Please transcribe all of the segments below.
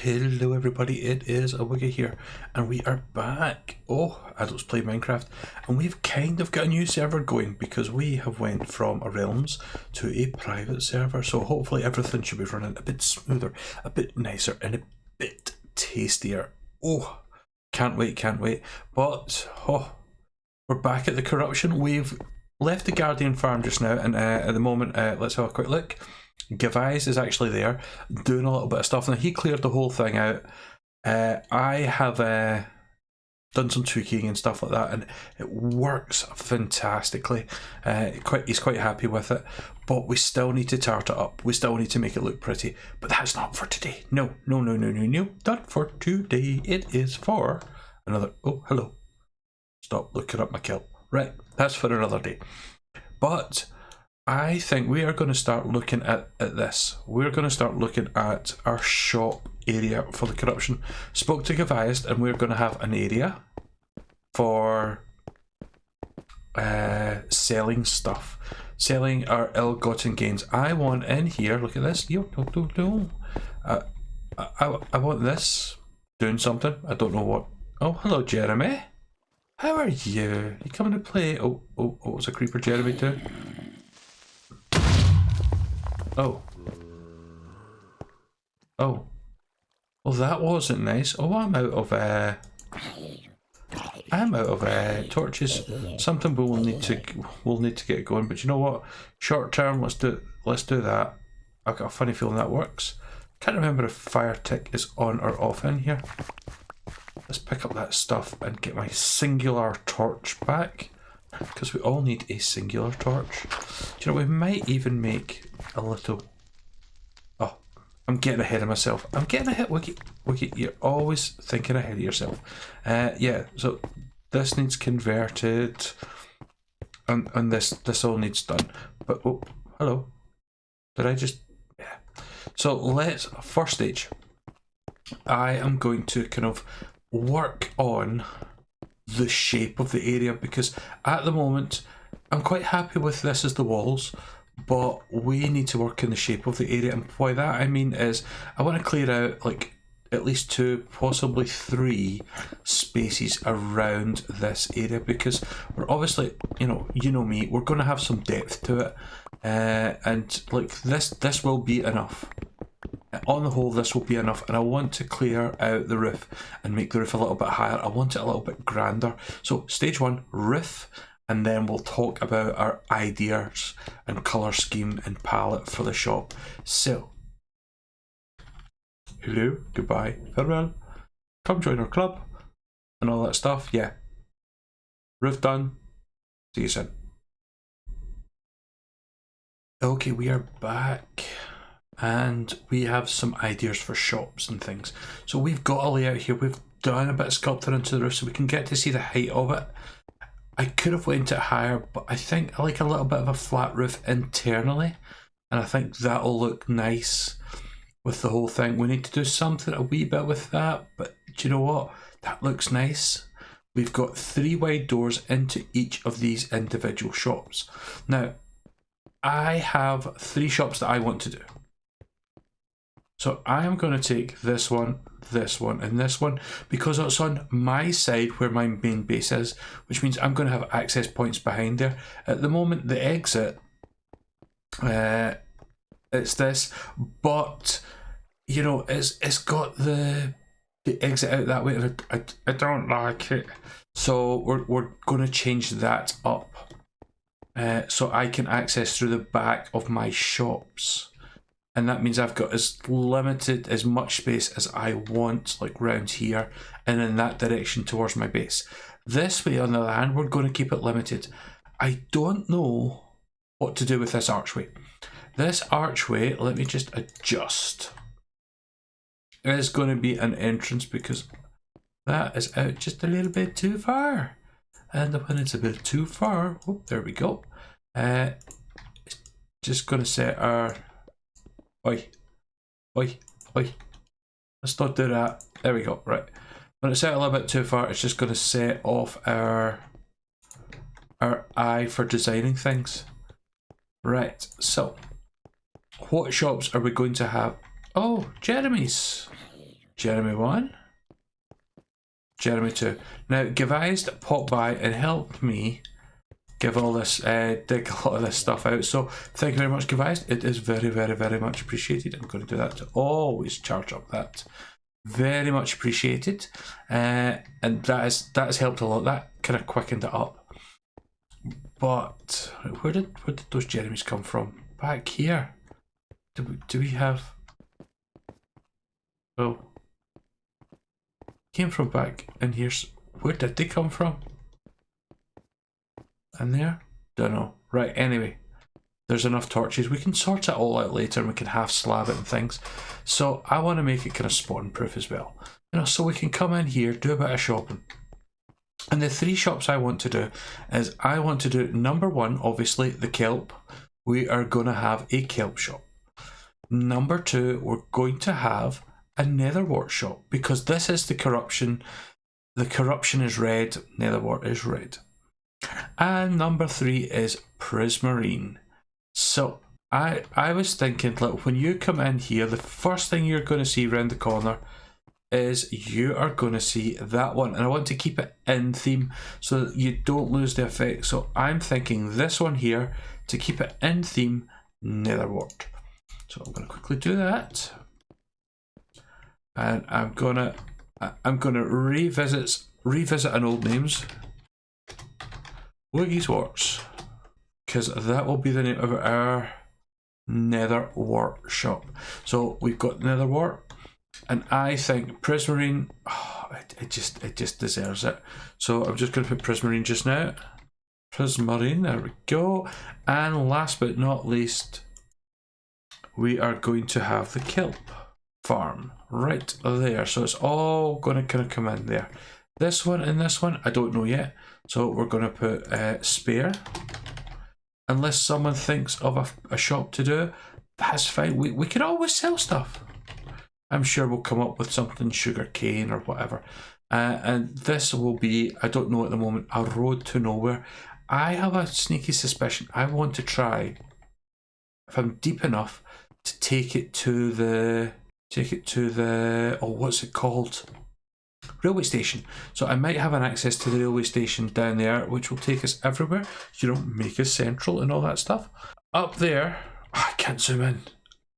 Hello everybody, it is Awoogah here, and we are back. Adults Play Minecraft, and we've kind of got a new server going because we have went from a realms to a private server, so hopefully everything should be running a bit smoother, a bit nicer, and a bit tastier. Can't wait. But, we're back at the corruption. We've left the Guardian farm just now, and at the moment, let's have a quick look. Gavais is actually there doing a little bit of stuff. Now he cleared the whole thing out. I have done some tweaking and stuff like that, and it works fantastically. He's quite happy with it, but we still need to tart it up. We still need to make it look pretty, but that's not for today. No, not for today. It is for another. Oh, hello. Stop looking up my kelp. Right, that's for another day. But I think we are going to start looking at this. We're going to start looking at our shop area for the corruption. Spoke to Gavais, and we're going to have an area for selling stuff, selling our ill-gotten gains. I want in here, look at this. I want this doing something. I don't know what. Oh, hello, Jeremy. How are you? You coming to play? Oh, it's a creeper, Jeremy, too. Oh. Well, that wasn't nice. Oh, I'm out of torches. Something we'll need to get going. But you know what? Short term, let's do that. I've got a funny feeling that works. Can't remember if fire tick is on or off in here. Let's pick up that stuff and get my singular torch back, because we all need a singular torch. Do you know, we might even make a little. Oh, I'm getting ahead of myself. I'm getting ahead. Wiki, you're always thinking ahead of yourself. Yeah. So this needs converted, and this all needs done. But oh, hello. Did I just? Yeah. So let's first stage. I am going to kind of work on the shape of the area, because at the moment I'm quite happy with this as the walls, but we need to work in the shape of the area. And by that I mean is I want to clear out like at least 2, possibly 3 spaces around this area, because we're obviously, you know me, we're going to have some depth to it, and like this will be enough. On the whole, this will be enough, and I want to clear out the roof and make the roof a little bit higher. I want it a little bit grander. So stage 1, roof, and then we'll talk about our ideas and colour scheme and palette for the shop. So, hello, goodbye, farewell, come join our club, and all that stuff. Yeah, roof done, see you soon. Okay, we are back. And we have some ideas for shops and things. So we've got a layout here. We've done a bit of sculpting into the roof so we can get to see the height of it. I could have went it higher, but I think I like a little bit of a flat roof internally, and I think that'll look nice with the whole thing. We need to do something a wee bit with that, but do you know what? That looks nice. We've got 3 wide doors into each of these individual shops. Now, I have 3 shops that I want to do. So I am going to take this one, and this one, because it's on my side where my main base is, which means I'm going to have access points behind there. At the moment, the exit, it's this, but you know, it's got the exit out that way, and I don't like it. So we're going to change that up, so I can access through the back of my shops. And that means I've got as much space as I want, like round here and in that direction towards my base. This way, on the other hand, we're going to keep it limited. I don't know what to do with this archway. This archway, let me just adjust, is going to be an entrance, because that is out just a little bit too far. And when it's a bit too far, oh, there we go. Just going to set our... Oi. Let's not do that. There we go. Right. When it's set a little bit too far, it's just going to set off our eye for designing things. Right. So, what shops are we going to have? Oh, Jeremy's Jeremy 1, Jeremy 2. Now, Gavized popped by and helped me give all this, dig a lot of this stuff out. So thank you very much, Gavized. It is very, very, very much appreciated. I'm going to do that to always charge up that. Very much appreciated. And that has helped a lot. That kind of quickened it up. But where did those Jeremys come from? Back here. Do we have... Oh. Came from back in here. Where did they come from? In there? Don't know. Right, anyway. There's enough torches. We can sort it all out later and we can half slab it and things. So I want to make it kind of spawn proof as well. You know, so we can come in here, do a bit of shopping. And the 3 shops I want to do is I want to do number 1, obviously, the kelp. We are going to have a kelp shop. Number 2, we're going to have a netherwort shop because this is the corruption. The corruption is red, netherwort is red. And number 3 is prismarine. So I was thinking, like, when you come in here, the first thing you're going to see around the corner is you are going to see that one, and I want to keep it in theme so that you don't lose the effect. So I'm thinking this one here to keep it in theme, netherwort. So I'm going to quickly do that, and I'm gonna revisit an old names, Woogie's Warts, because that will be the name of our netherwort shop. So we've got netherwort, and I think prismarine, it just deserves it. So I'm just going to put prismarine just now. Prismarine, there we go. And last but not least, we are going to have the kelp farm right there. So it's all going to kind of come in there. This one and this one, I don't know yet. So we're going to put spare. Unless someone thinks of a shop to do, that's fine. We can always sell stuff. I'm sure we'll come up with something, sugar cane or whatever. And this will be, I don't know at the moment, a road to nowhere. I have a sneaky suspicion I want to try, if I'm deep enough, to take it to the, oh, what's it called? Railway station. So I might have an access to the railway station down there, which will take us everywhere. You know, make us central and all that stuff. Up there, I can't zoom in.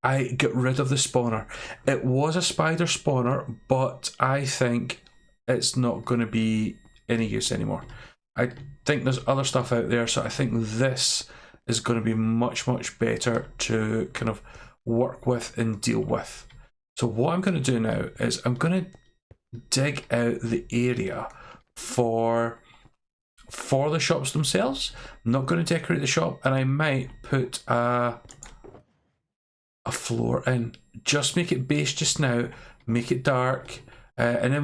I get rid of the spawner. It was a spider spawner, but I think it's not going to be any use anymore. I think there's other stuff out there, so I think this is going to be much, much better to kind of work with and deal with. So what I'm going to do now is I'm going to dig out the area for the shops themselves. I'm not going to decorate the shop, and I might put a floor in. Just make it base just now, make it dark, and then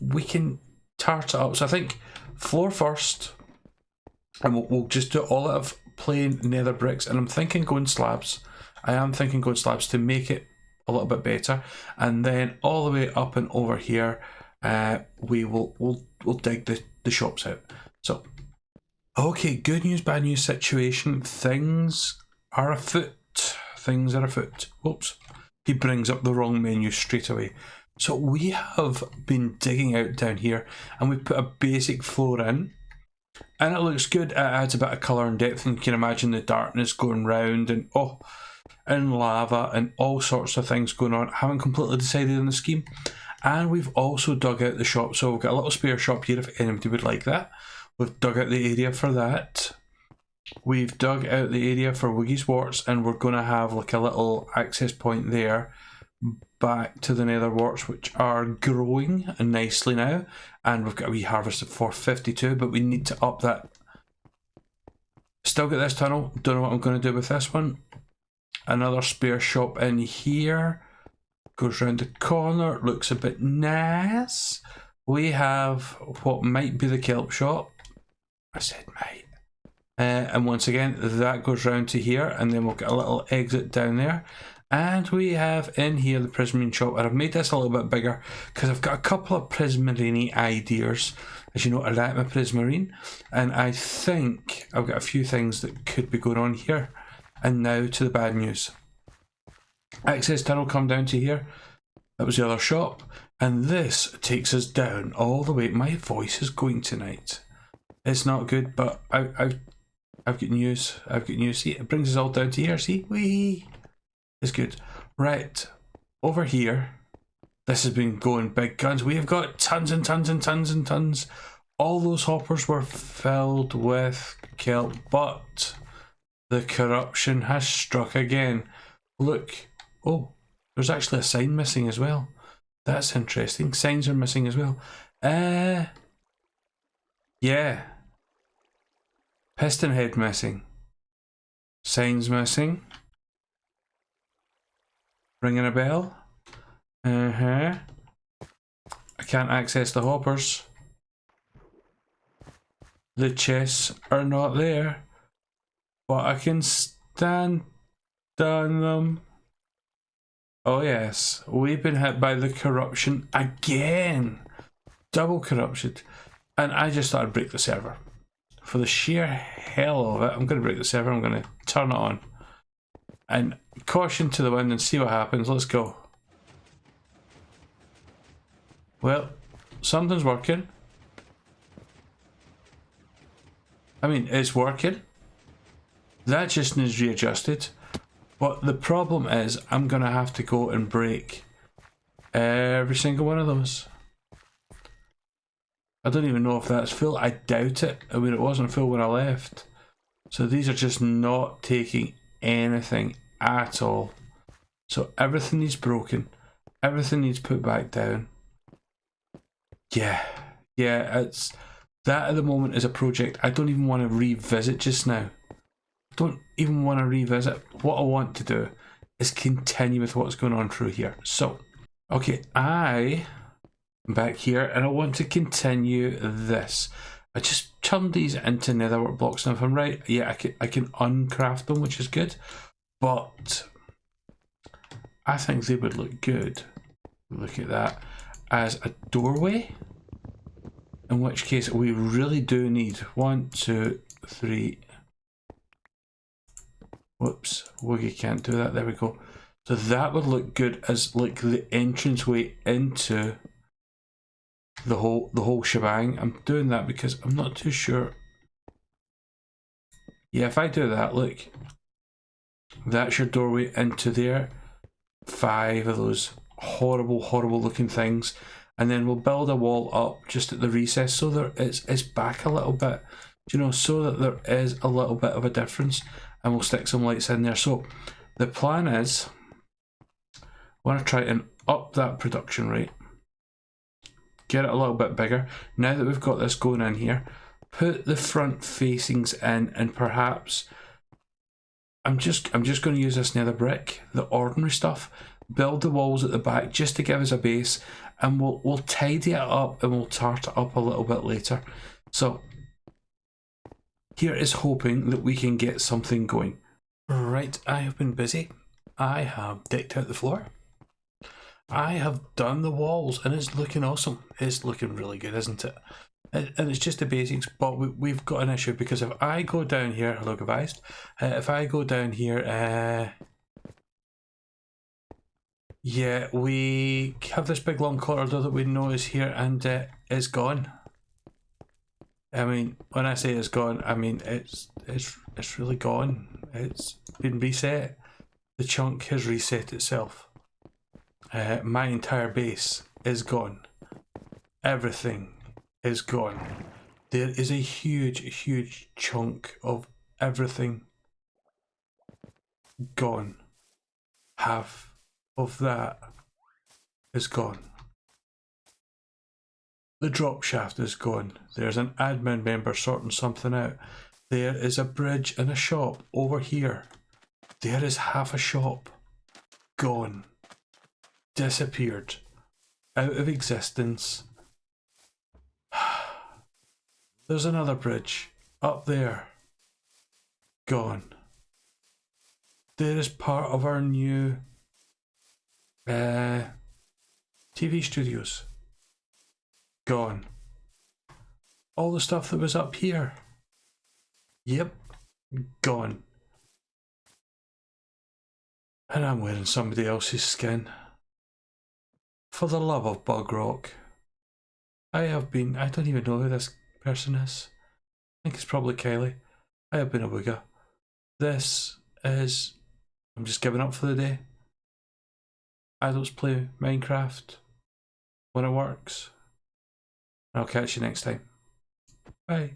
we can tart it up. So I think floor first, and we'll just do it all out of plain nether bricks, and I'm thinking going slabs. I am thinking going slabs to make it a little bit better, and then all the way up and over here we'll dig the shops out. So okay, good news, bad news situation. Things are afoot. Things are afoot. Whoops, he brings up the wrong menu straight away. So we have been digging out down here, and we put a basic floor in, and it looks good. It adds a bit of colour and depth, and you can imagine the darkness going round, and and lava and all sorts of things going on. I haven't completely decided on the scheme. And we've also dug out the shop, so we've got a little spare shop here if anybody would like that. We've dug out the area for that. We've dug out the area for Woogie's Warts, and we're going to have like a little access point there back to the nether warts, which are growing nicely now. And we've got a wee harvest of 452, but we need to up that. Still got this tunnel, don't know what I'm going to do with this one. Another spare shop in here, goes round the corner, looks a bit nice. We have what might be the kelp shop. I said might. And once again, that goes round to here, and then we'll get a little exit down there. And we have in here the prismarine shop, and I've made this a little bit bigger because I've got a couple of prismarine ideas. As you know, I like my prismarine, and I think I've got a few things that could be going on here. And now to the bad news. Access tunnel come down to here. That was the other shop. And this takes us down all the way. My voice is going tonight. It's not good, but I've got news. I've got news. See, it brings us all down to here. See? Whee! It's good. Right. Over here. This has been going big guns. We have got tons and tons and tons and tons. All those hoppers were filled with kelp, but the corruption has struck again. Look. Oh, there's actually a sign missing as well. That's interesting. Signs are missing as well. Yeah. Piston head missing. Signs missing. Ringing a bell. I can't access the hoppers. The chests are not there. But I can stand on them. Oh yes, we've been hit by the corruption again. Double corruption. And I just thought I'd break the server. For the sheer hell of it, I'm going to break the server. I'm going to turn it on. And caution to the wind and see what happens. Let's go. Well, something's working. I mean, it's working. That just needs readjusted. But the problem is, I'm going to have to go and break every single one of those. I don't even know if that's full. I doubt it. I mean, it wasn't full when I left. So these are just not taking anything at all. So everything needs broken. Everything needs put back down. Yeah, it's that at the moment is a project I don't even want to revisit just now. Don't even want to revisit. What I want to do is continue with what's going on through here. So, okay, I'm back here and I want to continue this. I just turned these into netherwork blocks, and if I'm right, yeah, I can uncraft them, which is good. But I think they would look good. Look at that. As a doorway, in which case we really do need 1, 2, 3. Whoops, Woogie can't do that. There we go. So that would look good as like the entranceway into the whole shebang. I'm doing that because I'm not too sure. Yeah, if I do that, look, that's your doorway into there. 5 of those horrible looking things, and then we'll build a wall up just at the recess so there it's back a little bit, you know, so that there is a little bit of a difference, and we'll stick some lights in there. So the plan is I want to try and up that production rate, get it a little bit bigger. Now that we've got this going in here, put the front facings in, and perhaps I'm just going to use this nether brick, the ordinary stuff, build the walls at the back just to give us a base, and we'll tidy it up and we'll tart it up a little bit later. So here is hoping that we can get something going. Right, I have been busy. I have decked out the floor. I have done the walls and it's looking awesome. It's looking really good, isn't it? And it's just the basics, but we've got an issue, because if I go down here, hello advised, if I go down here, yeah, we have this big long corridor that we know is here, and it's gone. I mean, when I say it's gone, I mean it's really gone. It's been reset. The chunk has reset itself. My entire base is gone. Everything is gone. There is a huge chunk of everything gone. Half of that is gone. The drop shaft is gone. There's an admin member sorting something out. There is a bridge and a shop over here. There is half a shop gone. Disappeared. Out of existence. There's another bridge up there. Gone. There is part of our new TV studios. Gone. All the stuff that was up here. Yep. Gone. And I'm wearing somebody else's skin. For the love of Bugrock. I don't even know who this person is. I think it's probably Kylie. I have been Awoogah. This is, I'm just giving up for the day. Adults Play Minecraft when it works. I'll catch you next time. Bye.